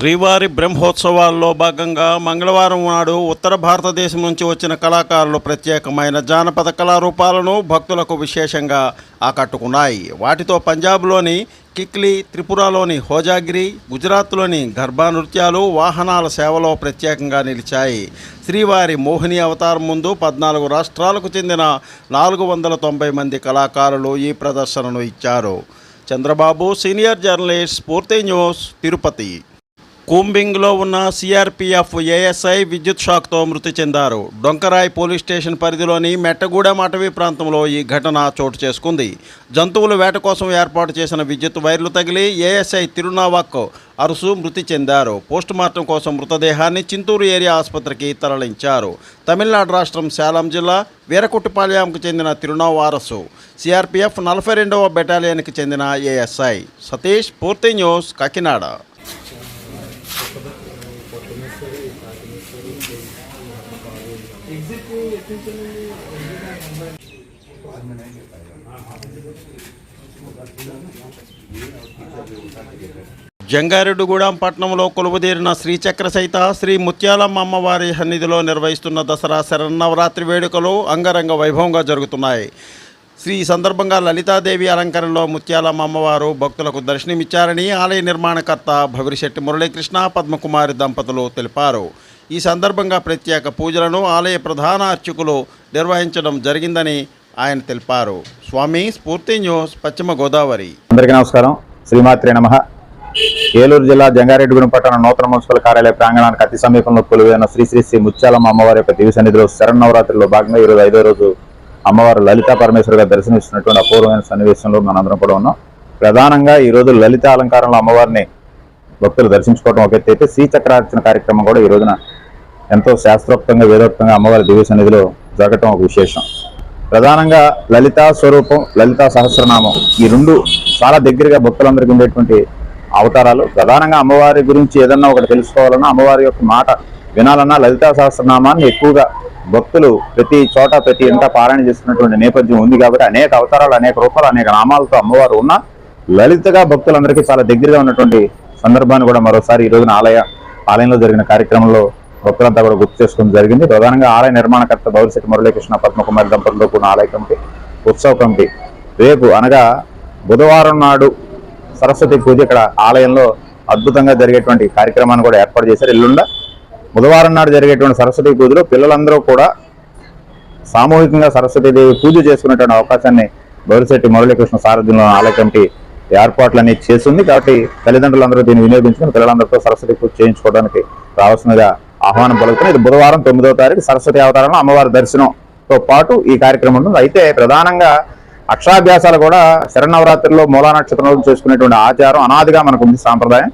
శ్రీవారి బ్రహ్మోత్సవాల్లో భాగంగా మంగళవారం నాడు ఉత్తర భారతదేశం నుంచి వచ్చిన కళాకారులు ప్రత్యేకమైన జానపద కళారూపాలను భక్తులకు విశేషంగా ఆకట్టుకున్నాయి. వాటితో పంజాబ్లోని కిక్లీ, త్రిపురలోని హోజాగిరి, గుజరాత్లోని గర్భా నృత్యాలు వాహనాల సేవలో ప్రత్యేకంగా నిలిచాయి. శ్రీవారి మోహిని అవతారం ముందు 14 రాష్ట్రాలకు చెందిన 490 మంది కళాకారులు ఈ ప్రదర్శనను ఇచ్చారు. చంద్రబాబు, సీనియర్ జర్నలిస్ట్, స్ఫూర్తి న్యూస్, తిరుపతి. కూంబింగ్లో ఉన్న సిఆర్పిఎఫ్ ఏఎస్ఐ విద్యుత్ షాక్తో మృతి చెందారు. డొంకరాయ్ పోలీస్ స్టేషన్ పరిధిలోని మెట్టగూడెం అటవీ ప్రాంతంలో ఈ ఘటన చోటు చేసుకుంది. జంతువుల వేట కోసం ఏర్పాటు చేసిన విద్యుత్ వైర్లు తగిలి ఏఎస్ఐ తిరునావాక్ అరుసు మృతి చెందారు. పోస్టుమార్టం కోసం మృతదేహాన్ని చింతూరు ఏరియా ఆసుపత్రికి తరలించారు. తమిళనాడు రాష్ట్రం సేలం జిల్లా వీరకుట్టిపాళ్యంకు చెందిన తిరునావారసు సిఆర్పిఎఫ్ 42వ బెటాలియన్కి చెందిన ఏఎస్ఐ. సతీష్, పూర్తి న్యూస్, కాకినాడ. జంగారెడ్డిగూడెం పట్టణంలో కొలువుదీరిన శ్రీచక్ర సహిత శ్రీ ముత్యాలమ్మ అమ్మవారి సన్నిధిలో నిర్వహిస్తున్న దసరా శరన్నవరాత్రి వేడుకలు అంగరంగ వైభవంగా జరుగుతున్నాయి. ఈ సందర్భంగా లలితాదేవి అలంకరణలో ముత్యాలమ్మ అమ్మవారు భక్తులకు దర్శనమిచ్చారని ఆలయ నిర్మాణకర్త భవిరిశెట్టి మురళీకృష్ణ, పద్మకుమారి దంపతులు తెలిపారు. ఈ సందర్భంగా ప్రత్యేక పూజలను ఆలయ ప్రధాన అర్చకులు నిర్వహించడం జరిగిందని ఆయన తెలిపారు. స్వామి, స్ఫూర్తి న్యూస్, పశ్చిమ గోదావరి. అందరికీ నమస్కారం. శ్రీమాత్రే నమః. ఏలూరు జిల్లా జంగారెడ్డిగూడెం పట్టణ నూతన మున్సిపల్ కార్యాలయ ప్రాంగణానికి అతి సమీపంలో కొలువైన శ్రీ శ్రీ శ్రీ ముత్యాలమ్మ అమ్మవారి యొక్క దివ్య సన్నిధిలో శరన్నవరాత్రిలో భాగంగా ఈరోజు 5వ రోజు అమ్మవారు లలితా పరమేశ్వరిగా దర్శనమిస్తున్నటువంటి అపూర్వమైన సన్నివేశంలో మనందరం కూడా ఉన్నాం. ప్రధానంగా ఈరోజు లలిత అలంకారంలో అమ్మవారిని భక్తులు దర్శించుకోవడం ఒక ఎత్తు అయితే, శ్రీచక్రార్చన కార్యక్రమం కూడా ఈ రోజున ఎంతో శాస్త్రోక్తంగా వేదోక్తంగా అమ్మవారి దివ్య సన్నిధిలో జరగటం ఒక విశేషం. ప్రధానంగా లలితా స్వరూపం, లలితా సహస్రనామం ఈ రెండు చాలా దగ్గరగా భక్తులందరికీ ఉండేటువంటి అవతారాలు. ప్రధానంగా అమ్మవారి గురించి ఏదన్నా ఒకటి తెలుసుకోవాలన్నా, అమ్మవారి యొక్క మాట వినాలన్నా లలితా సహస్రనామాన్ని ఎక్కువగా భక్తులు ప్రతి చోట ప్రతి ఇంట పారాయణ చేస్తున్నటువంటి నేపథ్యం ఉంది. కాబట్టి అనేక అవతారాలు, అనేక రూపాలు, అనేక నామాలతో అమ్మవారు ఉన్న లలితగా భక్తులందరికీ చాలా దగ్గరగా ఉన్నటువంటి సందర్భాన్ని కూడా మరోసారి ఈ రోజున ఆలయంలో జరిగిన కార్యక్రమంలో భక్తులంతా కూడా గుర్తు చేసుకోవడం జరిగింది. ప్రధానంగా ఆలయ నిర్మాణకర్త భవిరిశెట్టి మురళీకృష్ణ, పద్మకుమారి దంపతులతో కూడిన ఆలయ కమిటీ, ఉత్సవ కమిటీ రేపు అనగా బుధవారం నాడు సరస్వతి పూజ ఇక్కడ ఆలయంలో అద్భుతంగా జరిగేటువంటి కార్యక్రమాన్ని కూడా ఏర్పాటు చేశారు. ఎల్లుండ బుధవారం నాడు జరిగేటువంటి సరస్వతి పూజలో పిల్లలందరూ కూడా సామూహికంగా సరస్వతీదేవి పూజ చేసుకునేటువంటి అవకాశాన్ని భవిరిశెట్టి మురళీకృష్ణ సారథ్యంలో ఆలయ కమిటీ ఏర్పాట్లన్నీ చేస్తుంది. కాబట్టి తల్లిదండ్రులందరూ దీన్ని వినియోగించుకుని పిల్లలందరితో సరస్వతి పూజ చేయించుకోవడానికి రావాల్సిందిగా ఆహ్వానం పలుకుతుంది. ఇది బుధవారం 9వ తారీఖు సరస్వతి అవతారంలో అమ్మవారి దర్శనంతో పాటు ఈ కార్యక్రమం ఉంటుంది. అయితే ప్రధానంగా అక్షరాభ్యాసాలు కూడా శరన్నవరాత్రిలో మూలా నక్షత్రంలో చేసుకునేటువంటి ఆచారం అనాదిగా మనకు ఉంది, సాంప్రదాయం.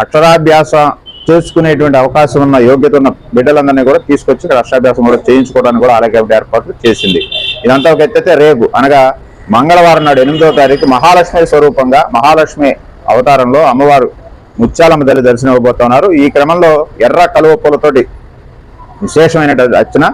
అక్షరాభ్యాసం చేసుకునేటువంటి అవకాశం ఉన్న యోగ్యత ఉన్న బిడ్డలందరినీ కూడా తీసుకొచ్చి ఇక్కడ అక్షరాభ్యాసం కూడా చేయించుకోవడానికి కూడా ఆలయ కమిటీ ఏర్పాట్లు చేసింది. ఇదంతా ఒక ఎత్తైతే రేపు అనగా మంగళవారం నాడు 8వ తారీఖు మహాలక్ష్మి స్వరూపంగా మహాలక్ష్మి అవతారంలో అమ్మవారు ముత్యాలమ్మ తల్లి దర్శనం ఇవ్వబోతున్నారు. ఈ క్రమంలో ఎర్ర కలువ పూలతోటి విశేషమైన అర్చన,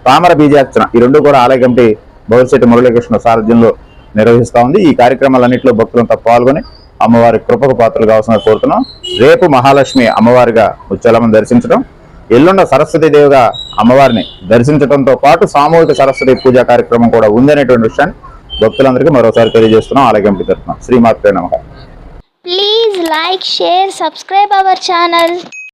తామర బీజార్చన ఈ రెండు కూడా ఆలయ కమిటీ భవిరిశెట్టి మురళీకృష్ణ సారథ్యంలో నిర్వహిస్తూ ఉంది. ఈ కార్యక్రమాలన్నింటిలో భక్తులంతా పాల్గొని అమ్మవారి కృపకు పాత్రలు కావాల్సిన కోరుతున్నాం. రేపు మహాలక్ష్మి అమ్మవారిగా ముత్యాలమ్మను దర్శించడం, ఎల్లుండ సరస్వతీదేవిగా అమ్మవారిని దర్శించడంతో పాటు సామూహిక సరస్వతి పూజా కార్యక్రమం కూడా ఉందనేటువంటి విషయాన్ని భక్తులందరికీ మరోసారి తెలియజేస్తున్నాం. ఆలయ కమిటీ తరఫున శ్రీమాత్రే నమః. Please like, share, subscribe our channel.